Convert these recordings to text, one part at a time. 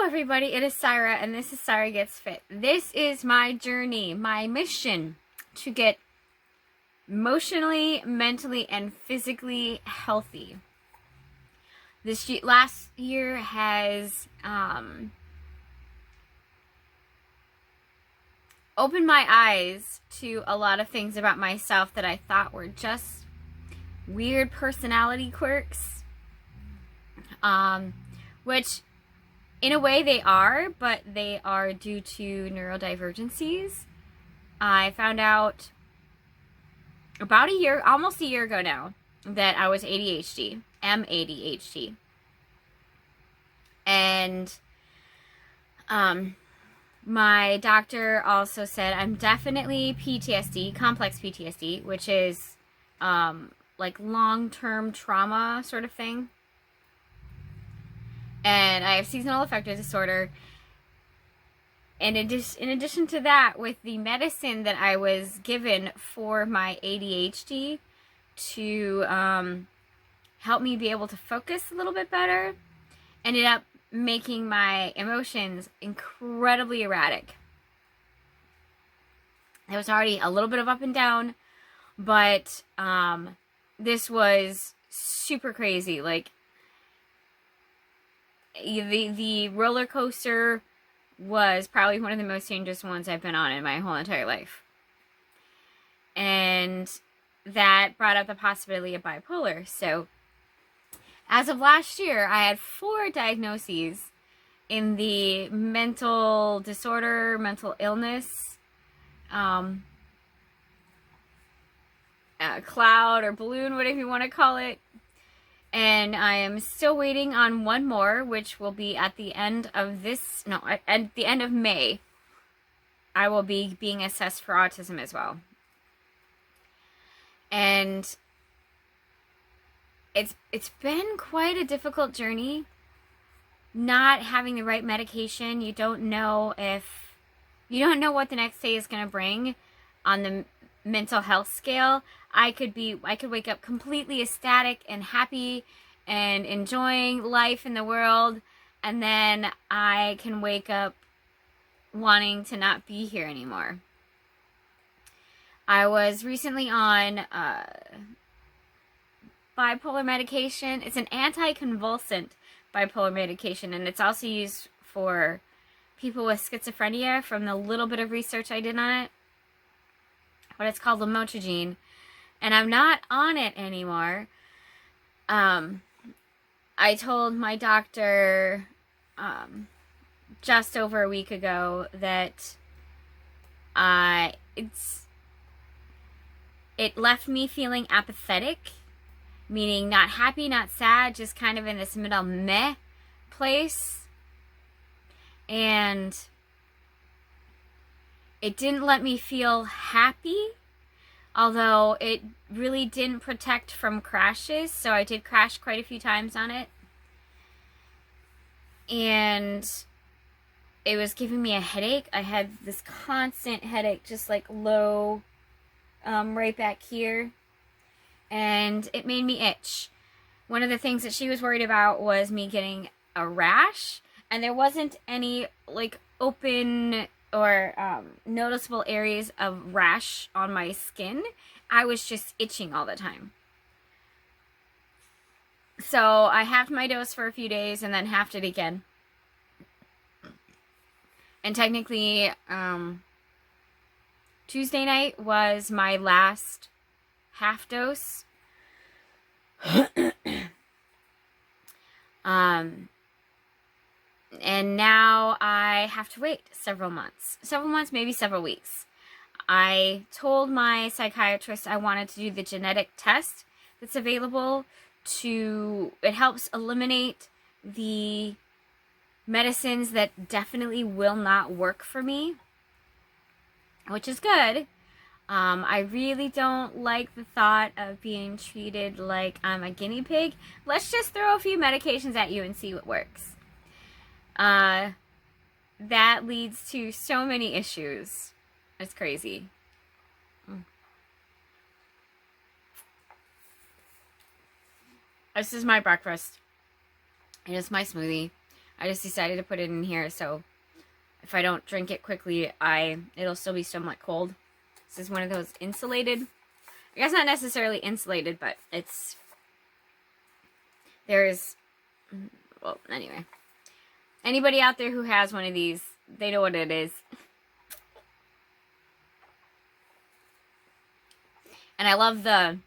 Hello everybody, it is Syra and this is Syra Gets Fit. This is my journey, my mission to get emotionally, mentally, and physically healthy. This last year has opened my eyes to a lot of things about myself that I thought were just weird personality quirks, which in a way they are, but they are due to neurodivergencies. I found out about almost a year ago now, that I was ADHD, ADHD. And my doctor also said I'm definitely PTSD, complex PTSD, which is like long-term trauma sort of thing. And I have seasonal affective disorder. And in addition to that, with the medicine that I was given for my ADHD to help me be able to focus a little bit better, ended up making my emotions incredibly erratic. There was already a little bit of up and down, but this was super crazy. Like, the roller coaster was probably one of the most dangerous ones I've been on in my whole entire life. And that brought up the possibility of bipolar. So as of last year, I had 4 diagnoses in the mental disorder, mental illness, cloud or balloon, whatever you want to call it. And I am still waiting on one more, which will be at the end of at the end of May. I will be being assessed for autism as well. And it's been quite a difficult journey. Not having the right medication, you don't know what the next day is going to bring on the mental health scale. I could wake up completely ecstatic and happy and enjoying life in the world, and then I can wake up wanting to not be here anymore. I was recently on bipolar medication. It's an anticonvulsant bipolar medication, and it's also used for people with schizophrenia from the little bit of research I did on it. But it's called lamotrigine, and I'm not on it anymore. I told my doctor just over a week ago that it left me feeling apathetic, meaning not happy, not sad, just kind of in this middle meh place. And it didn't let me feel happy, although it really didn't protect from crashes, so I did crash quite a few times on it. And it was giving me a headache. I had this constant headache, just like low, right back here. And it made me itch. One of the things that she was worried about was me getting a rash, and there wasn't any like open or noticeable areas of rash on my skin. I was just itching all the time. So I halved my dose for a few days and then halved it again. And technically, Tuesday night was my last half dose. And now I have to wait several months, maybe several weeks. I told my psychiatrist I wanted to do the genetic test that's available it helps eliminate the medicines that definitely will not work for me, which is good. I really don't like the thought of being treated like I'm a guinea pig. Let's just throw a few medications at you and see what works. That leads to so many issues. It's crazy. This is my breakfast. It is my smoothie. I just decided to put it in here, so if I don't drink it quickly, it'll still be somewhat cold. This is one of those insulated, I guess not necessarily insulated, but well, anyway. Anybody out there who has one of these, they know what it is. And I love the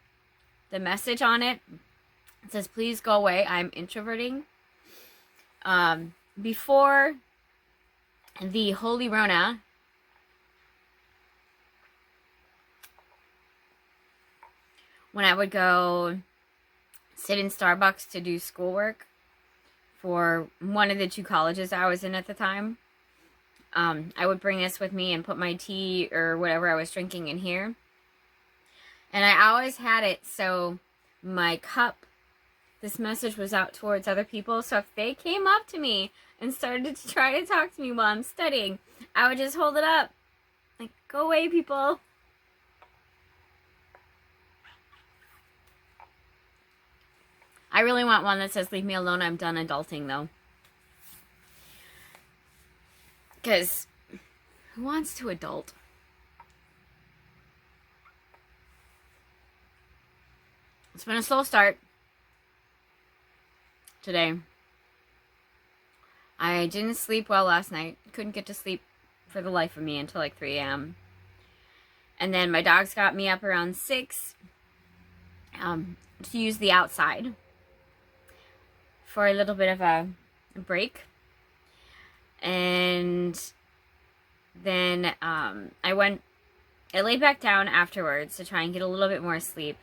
message on it. It says, please go away, I'm introverting. Before the Holy Rona, when I would go sit in Starbucks to do schoolwork for one of the 2 colleges I was in at the time, I would bring this with me and put my tea or whatever I was drinking in here. And I always had it so my cup, this message was out towards other people. So if they came up to me and started to try to talk to me while I'm studying, I would just hold it up. Like, go away, people. I really want one that says, leave me alone, I'm done adulting, though. Because who wants to adult? It's been a slow start today. I didn't sleep well last night. Couldn't get to sleep for the life of me until like 3 a.m. And then my dogs got me up around 6 to use the outside for a little bit of a break. And then I laid back down afterwards to try and get a little bit more sleep.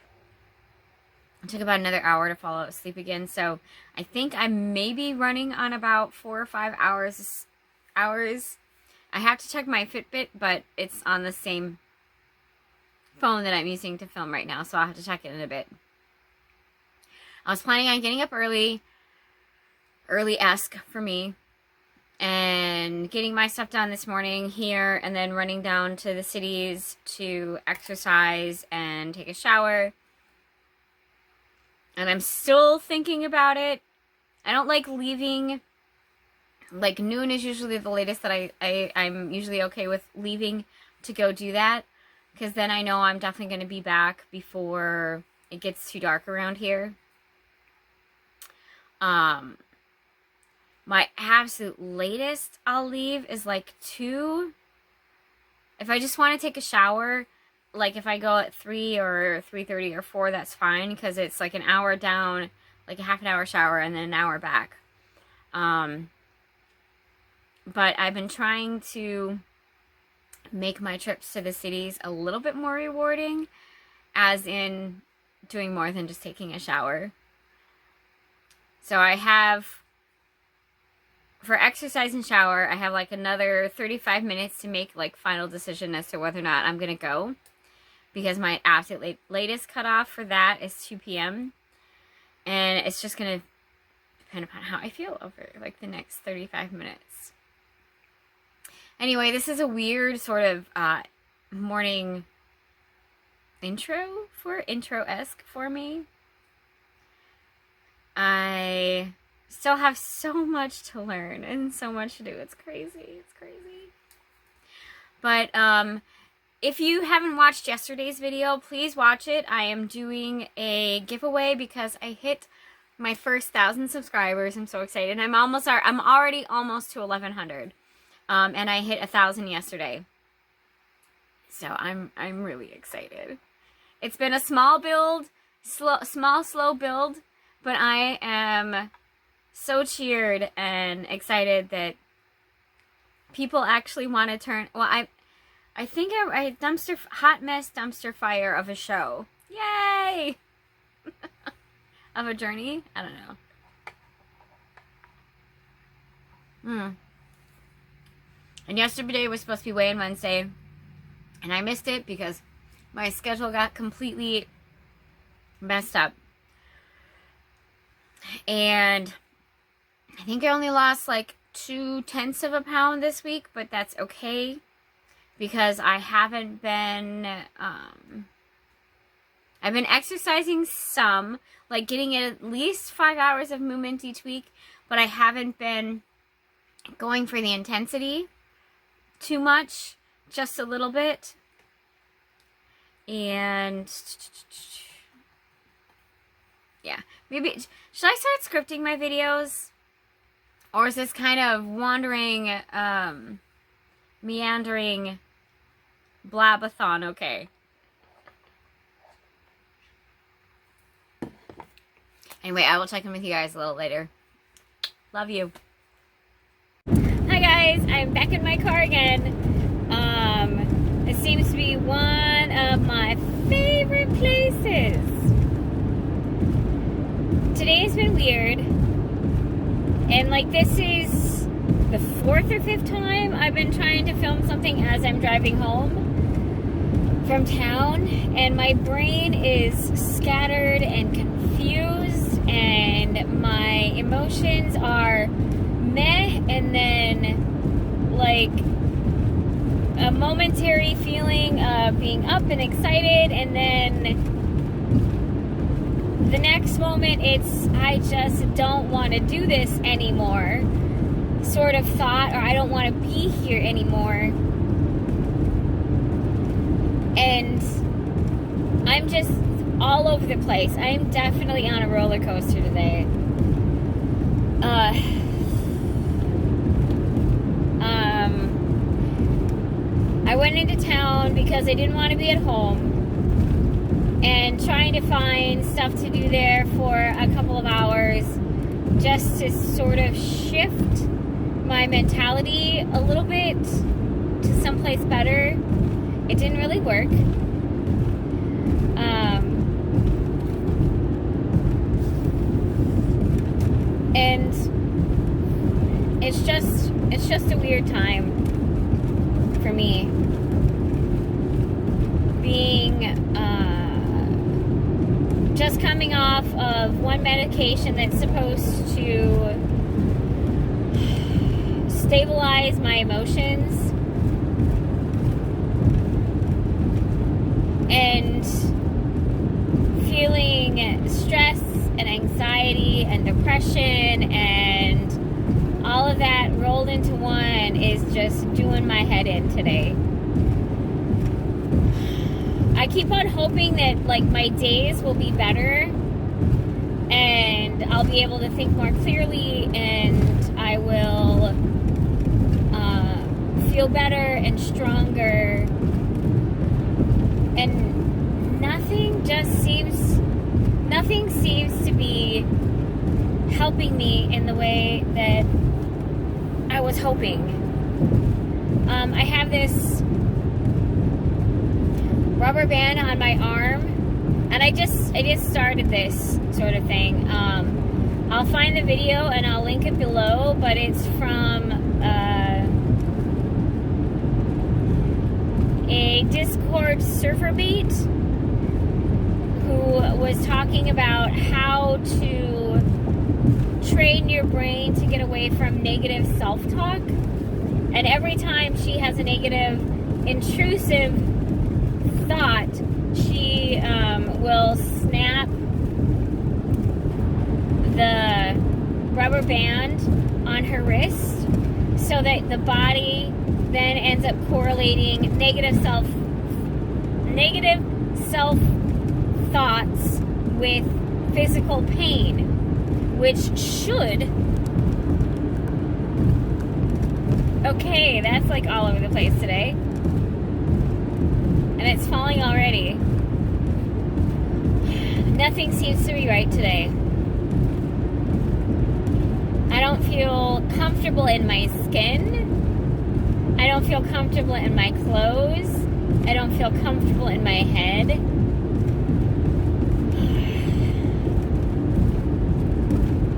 It took about another hour to fall asleep again, so I think I may be running on about 4 or 5 hours. I have to check my Fitbit, but it's on the same phone that I'm using to film right now, so I'll have to check it in a bit. I was planning on getting up early-esque for me, and getting my stuff done this morning here, and then running down to the cities to exercise and take a shower. And I'm still thinking about it. I don't like leaving. Like, noon is usually the latest that I'm usually okay with leaving to go do that. Because then I know I'm definitely going to be back before it gets too dark around here. My absolute latest I'll leave is like 2. If I just want to take a shower, like if I go at 3 or 3:30 or 4, that's fine, because it's like an hour down, like a half an hour shower, and then an hour back. But I've been trying to make my trips to the cities a little bit more rewarding, as in doing more than just taking a shower. So I have, for exercise and shower, I have like another 35 minutes to make like final decision as to whether or not I'm going to go. Because my absolute latest cutoff for that is 2 p.m. And it's just going to depend upon how I feel over like the next 35 minutes. Anyway, this is a weird sort of morning intro-esque for me. I still have so much to learn and so much to do. It's crazy. But if you haven't watched yesterday's video, please watch it. I am doing a giveaway because I hit my first 1,000 subscribers. I'm so excited. I'm already almost to 1,100. And I hit 1,000 yesterday. So I'm really excited. It's been a small build, slow build, but I am so cheered and excited that people actually want to turn. Well, I think I hot mess dumpster fire of a show. Yay! Of a journey? I don't know. And yesterday was supposed to be weigh-in Wednesday, and I missed it because my schedule got completely messed up. And I think I only lost like 0.2 of a pound this week, but that's okay because I haven't been, I've been exercising some, like getting at least 5 hours of movement each week, but I haven't been going for the intensity too much, just a little bit. And yeah, maybe, should I start scripting my videos? Or is this kind of wandering, meandering blabathon okay? Anyway, I will check in with you guys a little later. Love you. Hi guys, I'm back in my car again. It seems to be one of my favorite places. Today's been weird. And like, this is the 4th or 5th time I've been trying to film something as I'm driving home from town. And my brain is scattered and confused. And my emotions are meh, and then like a momentary feeling of being up and excited, and then the next moment it's I just don't want to do this anymore sort of thought, or I don't want to be here anymore. And I'm just all over the place. I'm definitely on a roller coaster today. I went into town because I didn't want to be at home, and trying to find stuff to do there for a couple of hours just to sort of shift my mentality a little bit to someplace better. It didn't really work. And it's just a weird time for me, being just coming off of one medication that's supposed to stabilize my emotions, and feeling stress and anxiety and depression and all of that rolled into one is just doing my head in today. I keep on hoping that like my days will be better and I'll be able to think more clearly, and I will feel better and stronger, and nothing seems to be helping me in the way that I was hoping. I have this rubber band on my arm, and I just started this sort of thing. I'll find the video and I'll link it below, but it's from a Discord surfer bait who was talking about how to train your brain to get away from negative self-talk. And every time she has a negative, intrusive thought, she will snap the rubber band on her wrist so that the body then ends up correlating negative self thoughts with physical pain, which should... Okay, that's like all over the place today. And it's falling already. Nothing seems to be right today. I don't feel comfortable in my skin. I don't feel comfortable in my clothes. I don't feel comfortable in my head.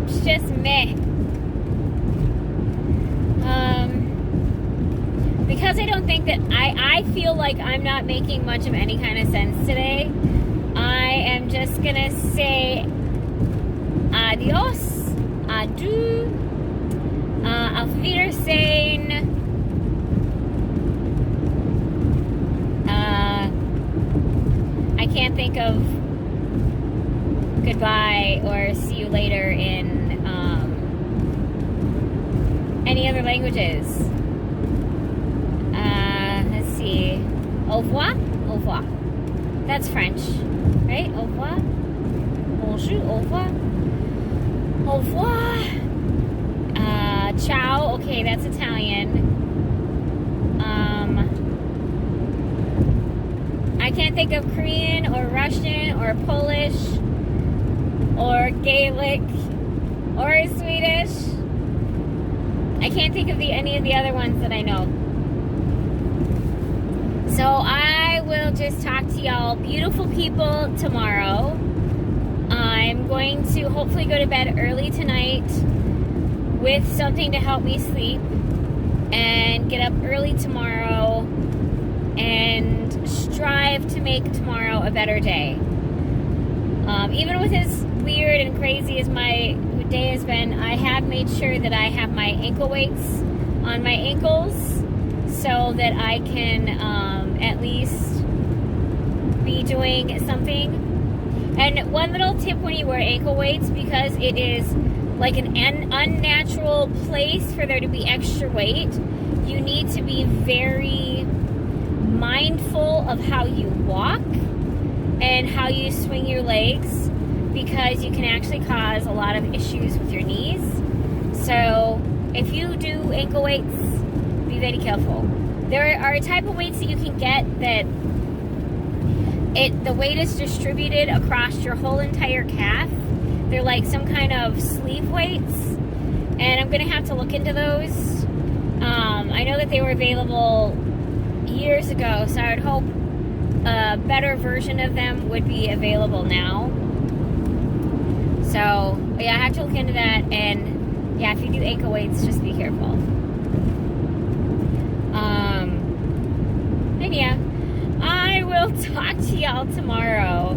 It's just meh. Because I don't think that I feel like I'm not making much of any kind of sense today, I am just gonna say adios, adieu, auf Wiedersehen. I can't think of goodbye or see you later in any other languages. Let's see. Au revoir? Au revoir. That's French, right? Au revoir. Bonjour. Au revoir. Au revoir. Ciao. Okay, that's Italian. I can't think of Korean or Russian or Polish or Gaelic or Swedish. I can't think of any of the other ones that I know. So I will just talk to y'all beautiful people tomorrow. I'm going to hopefully go to bed early tonight with something to help me sleep and get up early tomorrow and strive to make tomorrow a better day. Even with as weird and crazy as my day has been, I have made sure that I have my ankle weights on my ankles so that I can at least be doing something. And one little tip when you wear ankle weights, because it is like an unnatural place for there to be extra weight, you need to be very mindful of how you walk and how you swing your legs, because you can actually cause a lot of issues with your knees. So if you do ankle weights, be very careful. There are a type of weights that you can get that the weight is distributed across your whole entire calf. They're like some kind of sleeve weights, and I'm gonna have to look into those. I know that they were available years ago, so I would hope a better version of them would be available now. So yeah, I have to look into that, and yeah, if you do ankle weights, just be careful. And yeah, I will talk to y'all tomorrow.